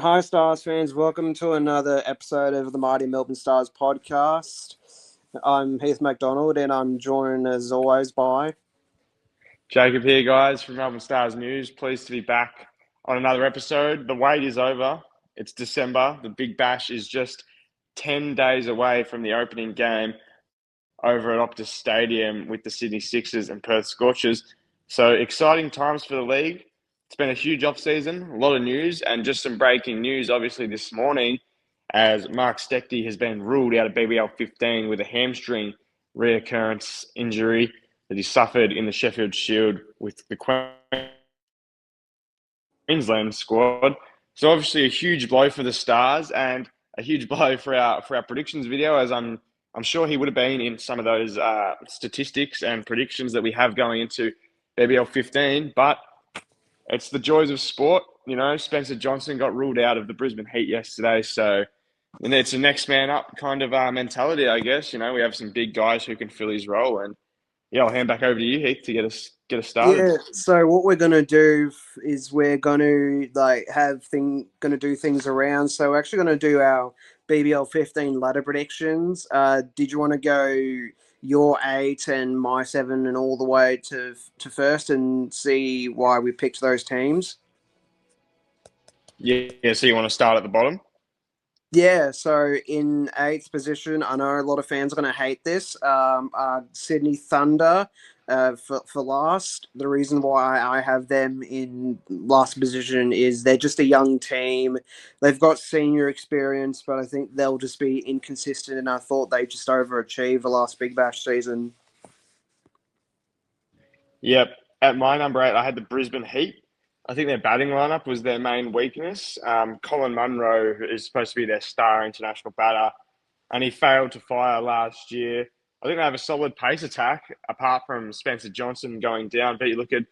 Hi, Stars fans. Welcome to another episode of the Mighty Melbourne Stars podcast. I'm Heath MacDonald, and I'm joined as always by. Jacob here, guys, from Melbourne Stars News. Pleased to be back on another episode. The wait is over. It's December. The Big Bash is just 10 days away from the opening game over at Optus Stadium with the Sydney Sixers and Perth Scorchers. So exciting times for the league. It's been a huge off-season, a lot of news, and just some breaking news, obviously, this morning, as Mark Steckty has been ruled out of BBL 15 with a hamstring reoccurrence injury that he suffered in the Sheffield Shield with the Queensland squad. So obviously a huge blow for the Stars and a huge blow for our predictions video, as I'm sure he would have been in some of those statistics and predictions that we have going into BBL 15. But it's the joys of sport. You know, Spencer Johnson got ruled out of the Brisbane Heat yesterday, so and it's a next man up kind of mentality, I guess. You know, we have some big guys who can fill his role, and yeah, I'll hand back over to you, Heath, to get us started. Yeah. So what we're gonna do is we're gonna gonna do things around. So we're actually gonna do our BBL 15 ladder predictions. Did you want to go your eight and my seven and all the way to first and see why we picked those teams? Yeah, so you want to start at the bottom? Yeah, so in eighth position, I know a lot of fans are going to hate this. Sydney Thunder for last. The reason why I have them in last position is they're just a young team. They've got senior experience, but I think they'll just be inconsistent. And I thought they just overachieved the last Big Bash season. Yep. At my number eight, I had the Brisbane Heat. I think their batting lineup was their main weakness. Colin Munro is supposed to be their star international batter, and he failed to fire last year. I think they have a solid pace attack, apart from Spencer Johnson going down. But you look at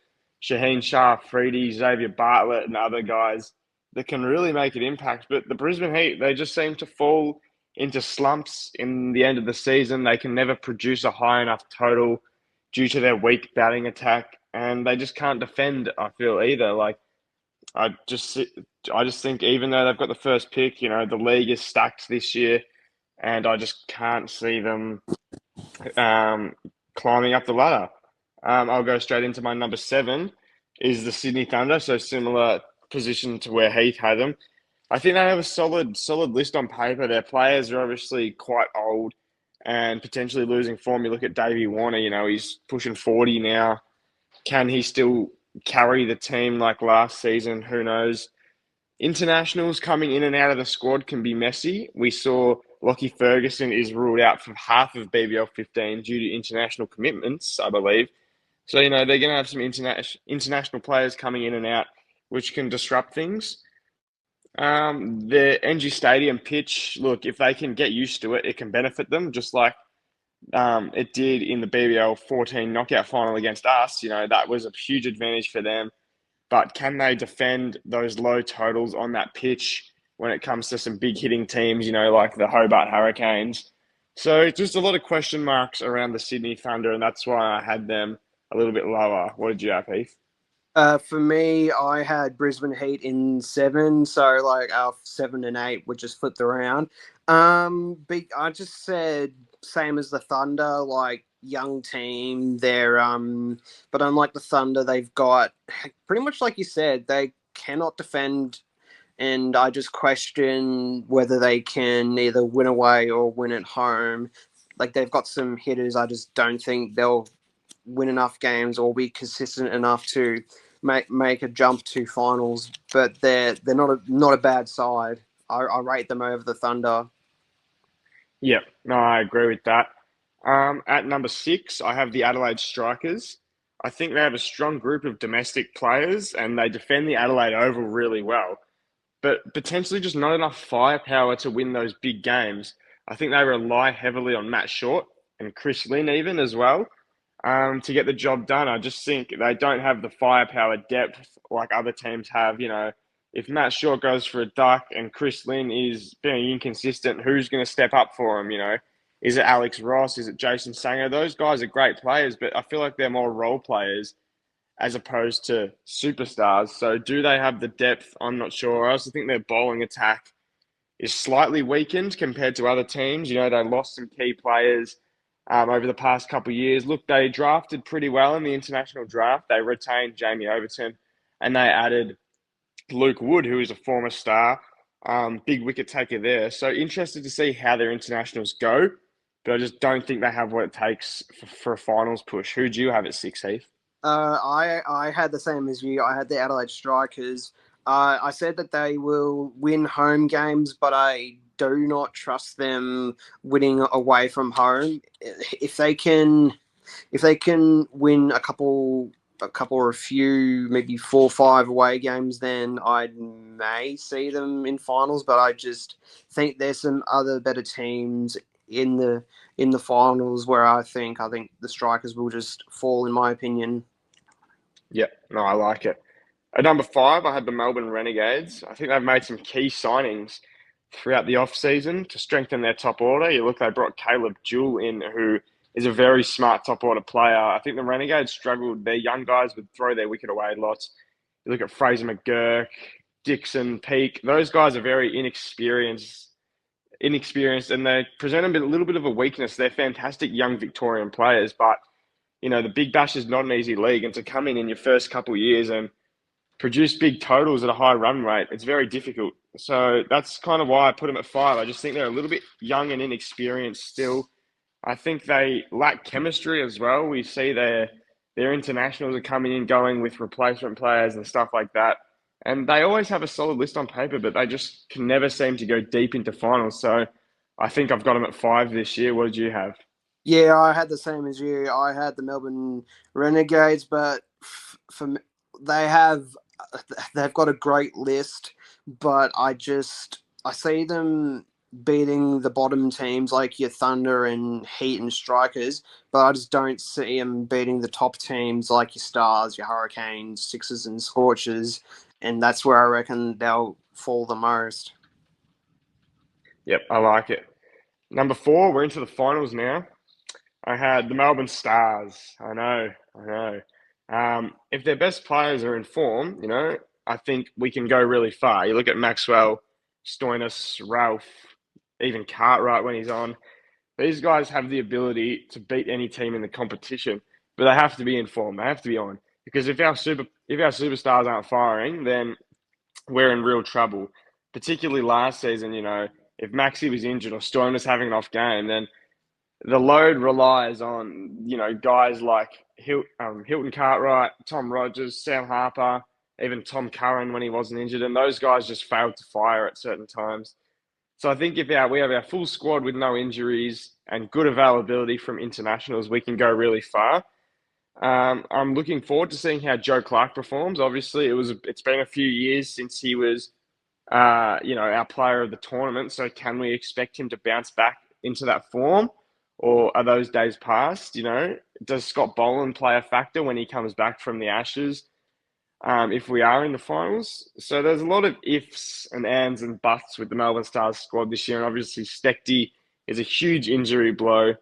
Shaheen Shah, Freedy, Xavier Bartlett, and other guys that can really make an impact. But the Brisbane Heat, they just seem to fall into slumps in the end of the season. They can never produce a high enough total due to their weak batting attack, and they just can't defend. I feel either. I just, I just think even though they've got the first pick, you know, the league is stacked this year, and I just can't see them um, climbing up the ladder. I'll go straight into my number seven is the Sydney Thunder, so similar position to where Heath had them. I think they have a solid list on paper. Their players are obviously quite old and potentially losing form. You look at Davey Warner, you know, he's pushing 40 now. Can he still carry the team like last season? Who knows? Internationals coming in and out of the squad can be messy. We saw Lockie Ferguson is ruled out for half of BBL 15 due to international commitments, I believe. So, you know, they're going to have some international players coming in and out, which can disrupt things. The NG Stadium pitch, look, if they can get used to it, it can benefit them, just like it did in the BBL 14 knockout final against us. You know, that was a huge advantage for them. But can they defend those low totals on that pitch when it comes to some big hitting teams, you know, like the Hobart Hurricanes? So just a lot of question marks around the Sydney Thunder, and that's why I had them a little bit lower. What did you have, Heath? For me, I had Brisbane Heat in seven, so like our seven and eight were just flipped around. But I just said same as the Thunder, like young team. But unlike the Thunder, they've got pretty much like you said, they cannot defend, and I just question whether they can either win away or win at home. Like they've got some hitters, I just don't think they'll win enough games or be consistent enough to make a jump to finals. But they're not a bad side. I rate them over the Thunder. Yep, no, I agree with that. At number six, I have the Adelaide Strikers. I think they have a strong group of domestic players and they defend the Adelaide Oval really well, but potentially just not enough firepower to win those big games. I think they rely heavily on Matt Short and Chris Lynn even as well to get the job done. I just think they don't have the firepower depth like other teams have. You know, if Matt Short goes for a duck and Chris Lynn is being inconsistent, who's going to step up for him? You know, is it Alex Ross? Is it Jason Sanger? Those guys are great players, but I feel like they're more role players. as opposed to superstars. So do they have the depth? I'm not sure. I also think their bowling attack is slightly weakened compared to other teams. You know, they lost some key players over the past couple of years. Look, they drafted pretty well in the international draft. They retained Jamie Overton and they added Luke Wood, who is a former star, big wicket taker there. So interested to see how their internationals go, but I just don't think they have what it takes for a finals push. Who do you have at six, Heath? I had the same as you. I had the Adelaide Strikers. I said that they will win home games, but I do not trust them winning away from home. If they can, if they can win a couple or a few, maybe 4 or 5 away games, then I may see them in finals. But I just think there's some other better teams in the finals where I think the Strikers will just fall, in my opinion. Yeah, no, I like it. At number five, I had the Melbourne Renegades. I think they've made some key signings throughout the off-season to strengthen their top order. You look, they brought Caleb Jewell in, who is a very smart top order player. I think the Renegades struggled. Their young guys would throw their wicket away lots. You look at Fraser McGurk, Dixon, Peake. Those guys are very inexperienced, and they present a little bit of a weakness. They're fantastic young Victorian players, but you know the Big Bash is not an easy league, and to come in your first couple of years and produce big totals at a high run rate, it's very difficult. So that's kind of why I put them at five. I just think they're a little bit young and inexperienced still. I think they lack chemistry as well. We see their internationals are coming in going with replacement players and stuff like that. And they always have a solid list on paper, but they just can never seem to go deep into finals. So I think I've got them at five this year. What did you have? Yeah, I had the same as you. I had the Melbourne Renegades, but for me, they have they've got a great list, but I see them beating the bottom teams like your Thunder and Heat and Strikers, but I just don't see them beating the top teams like your Stars, your Hurricanes, Sixers, and Scorchers, and that's where I reckon they'll fall the most. Yep, I like it. Number four, we're into the finals now. I had the Melbourne Stars. I know. If their best players are in form, you know, I think we can go really far. You look at Maxwell, Stoinis, Ralph, even Cartwright when he's on. These guys have the ability to beat any team in the competition, but they have to be in form. They have to be on because if our superstars aren't firing, then we're in real trouble. Particularly last season, you know, if Maxi was injured or Stoinis was having an off game, then the load relies on guys like Hilton Cartwright, Tom Rogers, Sam Harper, even Tom Curran when he wasn't injured, and those guys just failed to fire at certain times. So I think if we have our full squad with no injuries and good availability from internationals, we can go really far. I'm looking forward to seeing how Joe Clark performs. Obviously, it's been a few years since he was our player of the tournament. So can we expect him to bounce back into that form? Or are those days past? You know, does Scott Boland play a factor when he comes back from the Ashes? If we are in the finals, so there's a lot of ifs and ands and buts with the Melbourne Stars squad this year, and obviously Stecky is a huge injury blow,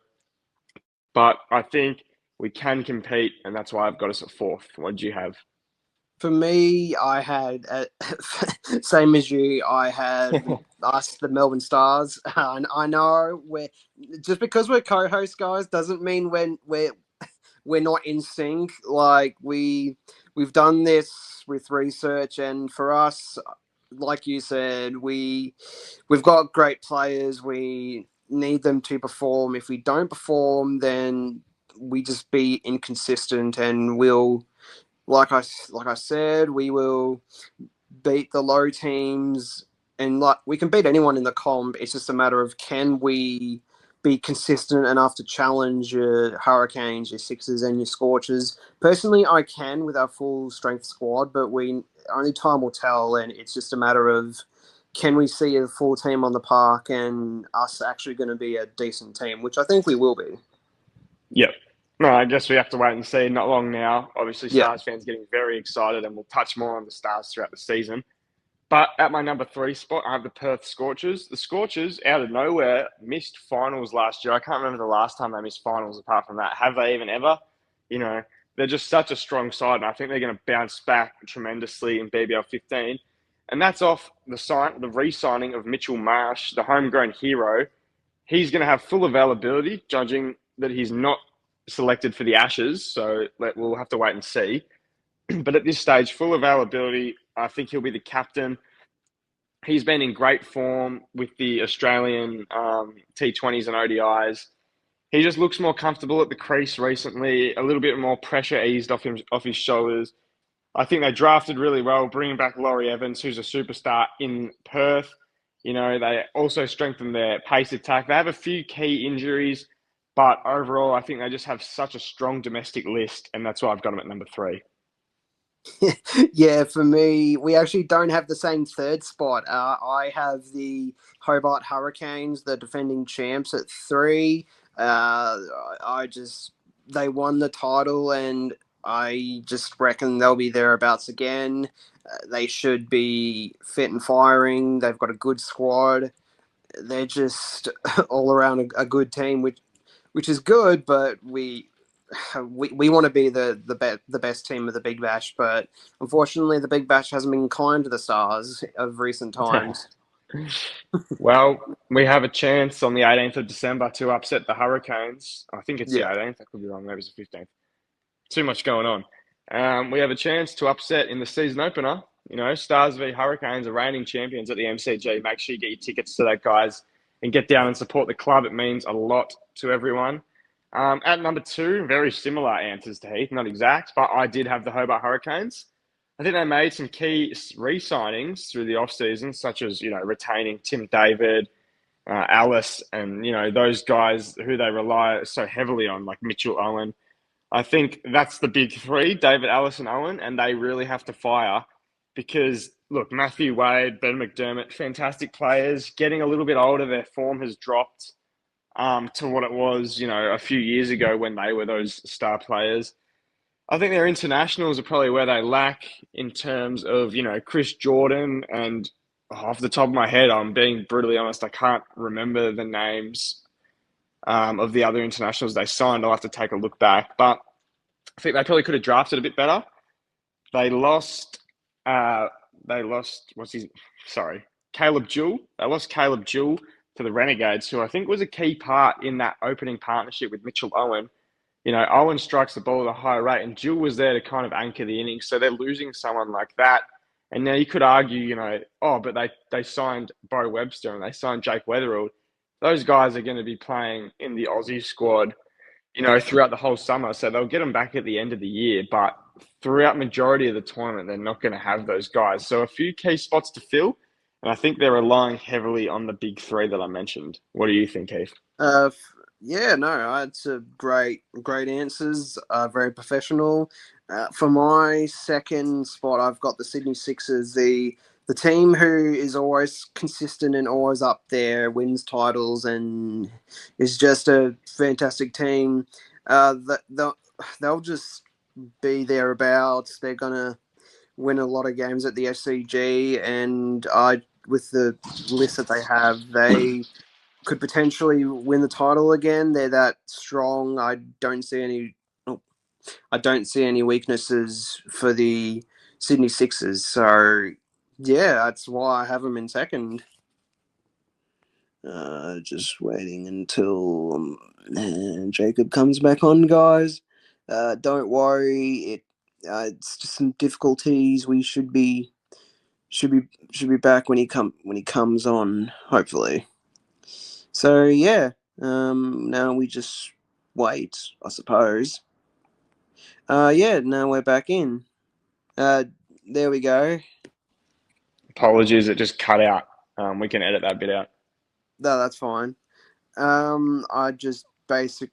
but I think we can compete, and that's why I've got us at fourth. What did you have? For me, I had same as you. I had us, the Melbourne Stars, and I know we're just because we're co-hosts, guys, doesn't mean we're not in sync. Like we've done this with research, and for us, like you said, we've got great players. We need them to perform. If we don't perform, then we just be inconsistent, and like I said, we will beat the low teams, and like we can beat anyone in the comp. It's just a matter of can we be consistent enough to challenge your Hurricanes, your Sixers, and your Scorchers. Personally, I can with our full strength squad, but we only time will tell, and it's just a matter of can we see a full team on the park and us actually going to be a decent team, which I think we will be. Yep. No, I guess we have to wait and see. Not long now. Obviously, Yeah. Stars fans getting very excited, and we'll touch more on the Stars throughout the season. But at my number three spot, I have the Perth Scorchers. The Scorchers, out of nowhere, missed finals last year. I can't remember the last time they missed finals apart from that. Have they even ever? You know, they're just such a strong side, and I think they're going to bounce back tremendously in BBL 15. And that's off the re-signing of Mitchell Marsh, the homegrown hero. He's going to have full availability, judging that he's not selected for the Ashes. So we'll have to wait and see. But at this stage, full availability. I think he'll be the captain. He's been in great form with the Australian T20s and ODIs. He just looks more comfortable at the crease recently. A little bit more pressure eased off his shoulders. I think they drafted really well, bringing back Laurie Evans, who's a superstar in Perth. You know, they also strengthened their pace attack. They have a few key injuries, but overall, I think they just have such a strong domestic list, and that's why I've got them at number 3. Yeah, for me, we actually don't have the same third spot. I have the Hobart Hurricanes, the defending champs, at 3. I just they won the title, and I just reckon they'll be thereabouts again. They should be fit and firing. They've got a good squad. They're just all around a good team, which is good. But we want to be the best team of the Big Bash, but unfortunately, the Big Bash hasn't been kind to the Stars of recent times. Well, we have a chance on the 18th of December to upset the Hurricanes. I think it's the Yeah. 18th. I could be wrong. Maybe it's the 15th. Too much going on. We have a chance to upset in the season opener. You know, Stars v Hurricanes are reigning champions at the MCG. Make sure you get your tickets to that, guys, and get down and support the club. It means a lot to everyone. At number 2, very similar answers to Heath, not exact, but I did have the Hobart Hurricanes. I think they made some key re-signings through the off-season, such as, you know, retaining Tim David, Alice, and, you know, those guys who they rely so heavily on, like Mitchell Owen. I think that's the big 3, David, Alice, and Owen, and they really have to fire because, look, Matthew Wade, Ben McDermott, fantastic players, getting a little bit older, their form has dropped to what it was, you know, a few years ago when they were those star players. I think their internationals are probably where they lack in terms of, you know, Chris Jordan and off the top of my head, I'm being brutally honest, I can't remember the names of the other internationals they signed. I'll have to take a look back. But I think they probably could have drafted a bit better. They lost, Caleb Jewell. They lost Caleb Jewell to the Renegades, who I think was a key part in that opening partnership with Mitchell Owen. You know, Owen strikes the ball at a high rate, and Jewell was there to kind of anchor the innings. So they're losing someone like that. And now you could argue, you know, but they signed Bo Webster and they signed Jake Weatherald. Those guys are going to be playing in the Aussie squad, you know, throughout the whole summer. So they'll get them back at the end of the year. But throughout majority of the tournament, they're not going to have those guys. So a few key spots to fill. And I think they're relying heavily on the big 3 that I mentioned. What do you think, Heath? Yeah, no, it's a great answers. Very professional. For my second spot, I've got the Sydney Sixers, the team who is always consistent and always up there, wins titles, and is just a fantastic team. They'll just be thereabouts. They're gonna win a lot of games at the SCG, and with the list that they have, they could potentially win the title again. They're that strong. I don't see any weaknesses for the Sydney Sixers. So yeah, that's why I have them in second. Just waiting until Jacob comes back on, guys. Don't worry. It's just some difficulties. We should be back when he comes on, hopefully. So yeah, now we just wait, I suppose. Yeah, now we're back in. There we go. Apologies, it just cut out. We can edit that bit out. No, that's fine. I just basically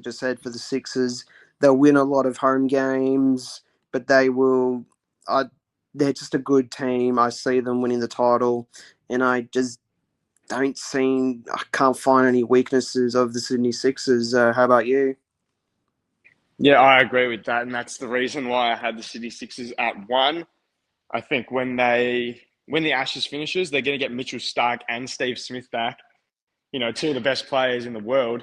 just said for the Sixers, they'll win a lot of home games, but they will. They're just a good team. I see them winning the title, and I can't find any weaknesses of the Sydney Sixers. How about you? Yeah, I agree with that, and that's the reason why I had the Sydney Sixers at 1. I think when the Ashes finishes, they're going to get Mitchell Starc and Steve Smith back. You know, 2 of the best players in the world.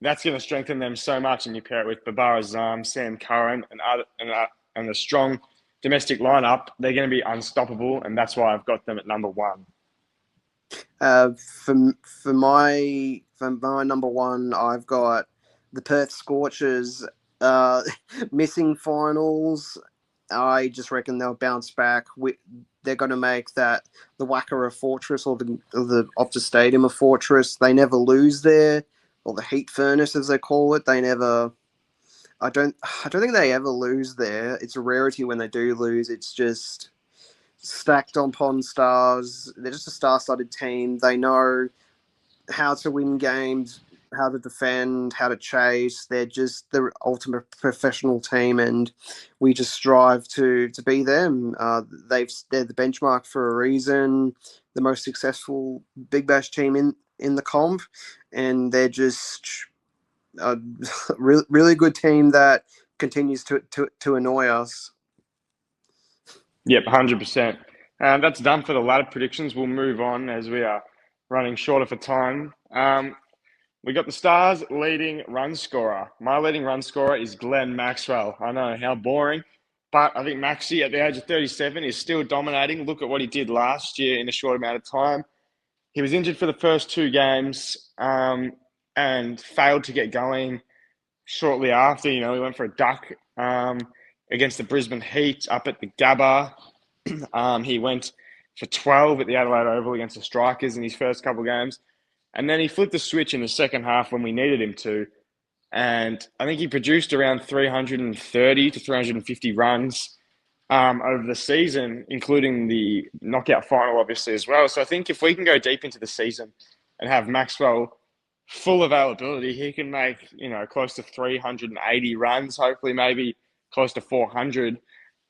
that's going to strengthen them so much. And you pair it with Babar Azam, Sam Curran, and a strong domestic lineup, they're going to be unstoppable. And that's why I've got them at number one. For my number one, I've got the Perth Scorchers. Uh, Missing finals. I just reckon they'll bounce back. They're going to make that the Wacker a fortress, or the Optus Stadium a fortress. They never lose there, or the Heat Furnace as they call it. They never. I don't think they ever lose there. It's a rarity when they do lose. It's just stacked on Pawn Stars. They're just a star-studded team. They know how to win games, how to defend, how to chase. They're just the ultimate professional team, and we just strive to be them. They're the benchmark for a reason. The most successful Big Bash team in the comp, and they're just a really good team that continues to annoy us. Yep, 100%. That's done for the ladder predictions. We'll move on as we are running shorter for time. We got the Stars leading run scorer. My leading run scorer is Glenn Maxwell. I know, how boring. But I think Maxi, at the age of 37, is still dominating. Look at what he did last year in a short amount of time. He was injured for the first two games and failed to get going shortly after. He went for a duck against the Brisbane Heat up at the Gabba. He went for 12 at the Adelaide Oval against the Strikers in his first couple of games. And then he flipped the switch in the second half when we needed him to. And I think he produced around 330 to 350 runs over the season, including the knockout final, obviously, as well. So I think if we can go deep into the season and have Maxwell full availability, he can make, close to 380 runs, hopefully maybe close to 400.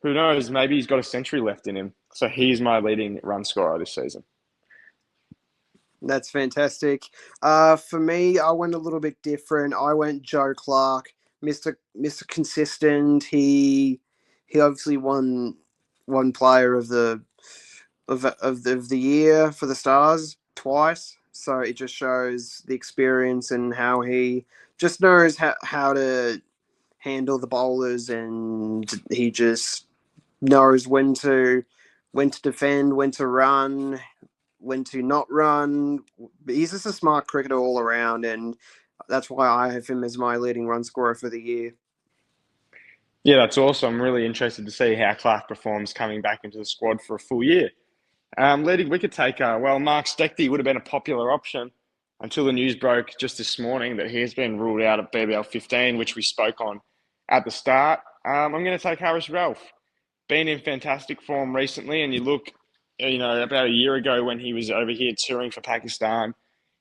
Who knows? Maybe he's got a century left in him. So he's my leading run scorer this season. That's fantastic. For me, I went a little bit different. I went Joe Clark, Mister Consistent. He obviously won one player of the year for the Stars twice. So it just shows the experience and how he just knows how to handle the bowlers, and he just knows when to defend, when to run, when to not run. He's just a smart cricketer all around, and that's why I have him as my leading run scorer for the year. Yeah, that's awesome. I'm really interested to see how Clark performs coming back into the squad for a full year. Leading wicket taker, well, Mark Stechty would have been a popular option until the news broke just this morning that he has been ruled out at BBL 15, which we spoke on at the start. I'm going to take Harris Ralph. Been in fantastic form recently, and you look, about a year ago when he was over here touring for Pakistan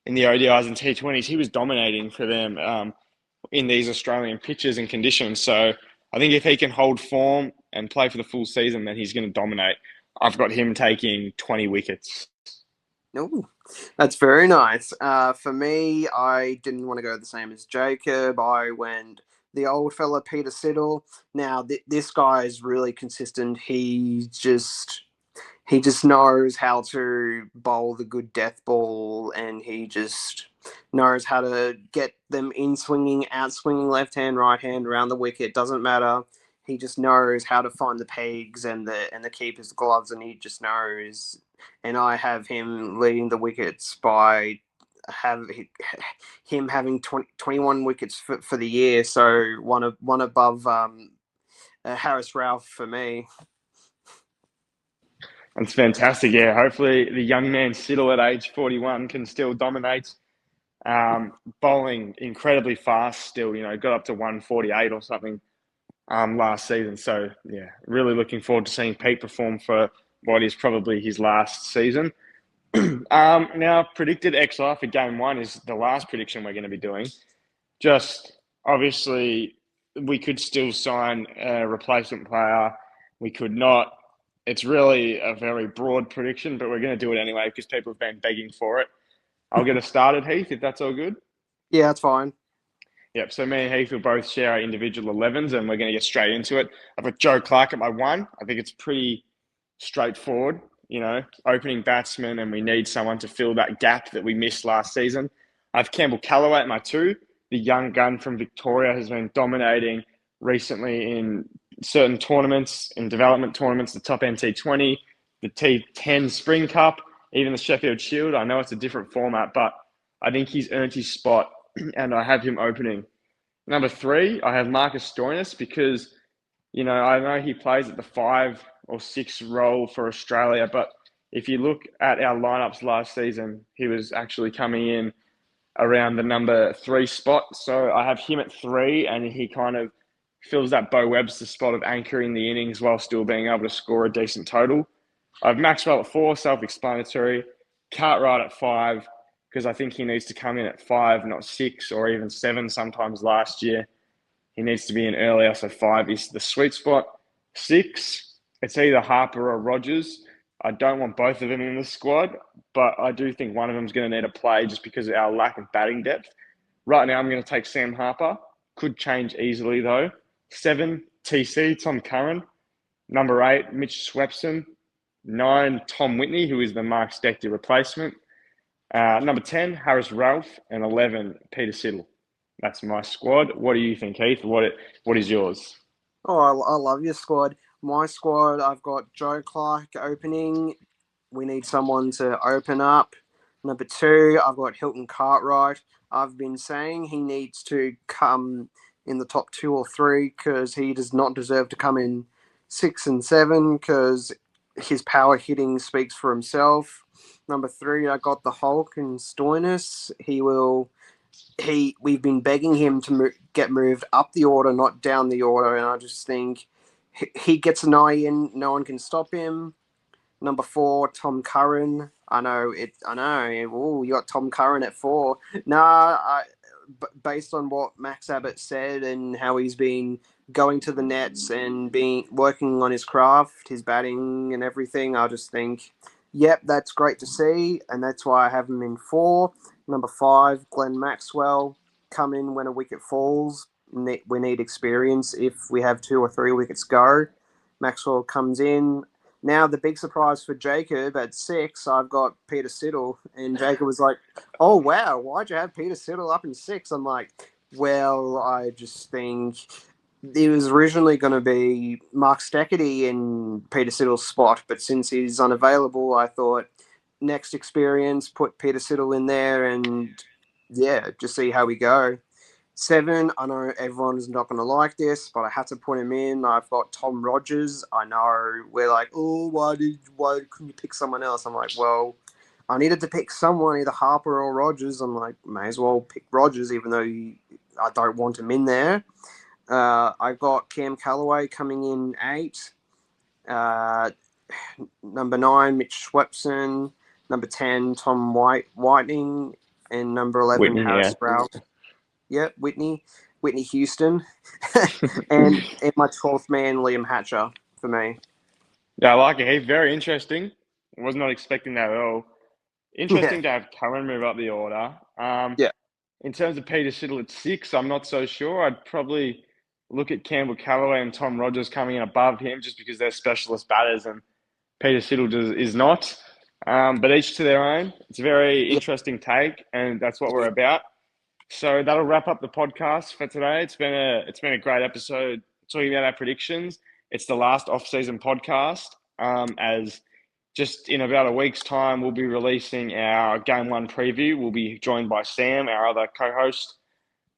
in the ODIs and T20s, he was dominating for them in these Australian pitches and conditions. So I think if he can hold form and play for the full season, then he's going to dominate. I've got him taking 20 wickets. Oh, that's very nice. For me, I didn't want to go the same as Jacob. I went the old fella Peter Siddle. Now, this guy is really consistent. He just knows how to bowl the good death ball, and he just knows how to get them in swinging, out swinging, left hand, right hand, around the wicket. Doesn't matter. He just knows how to find the pegs and the keeper's gloves, and he just knows. And I have him leading the wickets by have him having 21 wickets for the year. So one above Harris Ralph for me. That's fantastic. Yeah, hopefully the young man Siddle at age 41 can still dominate. Bowling incredibly fast still, got up to 148 or something last season. So, yeah, really looking forward to seeing Pete perform for what is probably his last season. Now, predicted XI for game one is the last prediction we're going to be doing. Just obviously, we could still sign a replacement player. We could not. It's really a very broad prediction, but we're going to do it anyway because people have been begging for it. I'll get us started, Heath, if that's all good. Yeah, that's fine. Yep, so me and Heath will both share our individual 11s and we're going to get straight into it. I've got Joe Clark at my one. I think it's pretty straightforward, opening batsman, and we need someone to fill that gap that we missed last season. I have Campbell Callaway at my two. the young gun from Victoria, has been dominating recently in certain tournaments, in development tournaments, the top NT20, the T10 Spring Cup, even the Sheffield Shield. I know it's a different format, but I think he's earned his spot, and I have him opening. Number 3, I have Marcus Stoinis because, I know he plays at the 5 or 6 role for Australia, but if you look at our lineups last season, he was actually coming in around the number 3 spot. So I have him at 3, and he kind of fills that Bo Webster spot of anchoring the innings while still being able to score a decent total. I have Maxwell at 4, self-explanatory. Cartwright at 5, because I think he needs to come in at 5, not 6 or even 7 sometimes last year. He needs to be in earlier, so 5 is the sweet spot. 6, it's either Harper or Rogers. I don't want both of them in the squad, but I do think one of them is going to need a play just because of our lack of batting depth. Right now, I'm going to take Sam Harper. Could change easily, though. 7, TC, Tom Curran. Number 8, Mitch Swepson. 9, Tom Whitney, who is the Mark Stechter replacement. Number 10, Harris Ralph. And 11, Peter Siddle. That's my squad. What do you think, Heath? What is yours? Oh, I love your squad. My squad, I've got Joe Clark opening. We need someone to open up. Number 2, I've got Hilton Cartwright. I've been saying he needs to come in the top 2 or 3 because he does not deserve to come in 6 and 7 because his power hitting speaks for himself. Number 3, I got the Hulk and Stoinis. We've been begging him to get moved up the order, not down the order, and I just think he gets an eye in. No one can stop him. Number 4, Tom Curran. I know. Oh, you got Tom Curran at 4. Based on what Max Abbott said and how he's been going to the nets and working on his craft, his batting and everything, I just think, yep, that's great to see, and that's why I have him in 4. Number 5, Glenn Maxwell. Come in when a wicket falls. We need experience. If we have 2 or 3 wickets go, Maxwell comes in. Now, the big surprise for Jacob at 6, I've got Peter Siddle. And Jacob was like, oh, wow, why'd you have Peter Siddle up in 6? I'm like, well, I just think it was originally going to be Mark Steckety in Peter Siddle's spot. But since he's unavailable, I thought next experience, put Peter Siddle in there and, yeah, just see how we go. 7, I know everyone's not going to like this, but I had to put him in. I've got Tom Rogers. I know we're like, oh, why couldn't you pick someone else? I'm like, well, I needed to pick someone, either Harper or Rogers. I'm like, may as well pick Rogers, even though I don't want him in there. I got Cam Callaway coming in 8. Number 9, Mitch Swepson. Number 10, Tom Whiting. And number 11, Whitney, Harris Ralph. Yep, Whitney Houston. and my 12th man, Liam Hatcher, for me. Yeah, I like it. He's very interesting. I was not expecting that at all. Interesting to have Curran move up the order. Yeah. In terms of Peter Siddle at 6, I'm not so sure. I'd probably look at Campbell Callaway and Tom Rogers coming in above him just because they're specialist batters and Peter Siddle is not. But each to their own. It's a very interesting take, and that's what we're about. So that'll wrap up the podcast for today. It's been a great episode talking about our predictions. It's the last off-season podcast. As just in about a week's time, we'll be releasing our Game 1 preview. We'll be joined by Sam, our other co-host.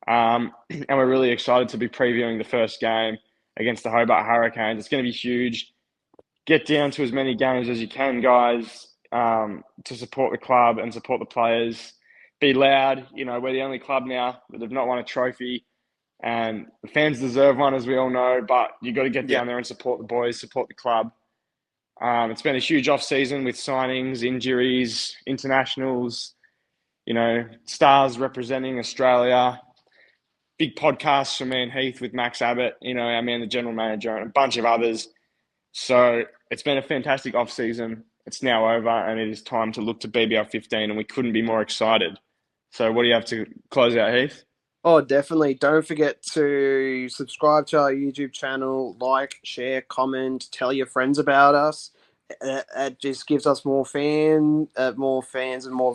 And we're really excited to be previewing the first game against the Hobart Hurricanes. It's going to be huge. Get down to as many games as you can, guys, to support the club and support the players. Be loud. We're the only club now that have not won a trophy, and the fans deserve one, as we all know, but you got to get down there and support the boys, support the club. It's been a huge off-season with signings, injuries, internationals, stars representing Australia. Big podcasts from me and Heath with Max Abbott, our man, the general manager, and a bunch of others. So it's been a fantastic off-season. It's now over, and it is time to look to BBL 15, and we couldn't be more excited. So what do you have to close out, Heath? Oh, definitely. Don't forget to subscribe to our YouTube channel, like, share, comment, tell your friends about us. It just gives us more fans and more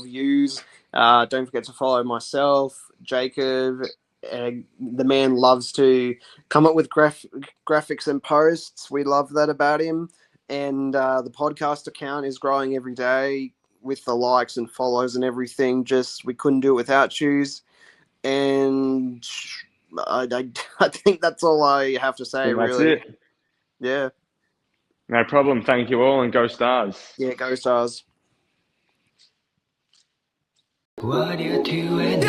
views. Don't forget to follow myself, Jacob, The man loves to come up with graphics and posts. We love that about him. And the podcast account is growing every day with the likes and follows and everything. Just we couldn't do it without yous. And I think that's all I have to I say, think that's really. it. Yeah. No problem. Thank you all, and go Stars. Yeah, go Stars. What you doing?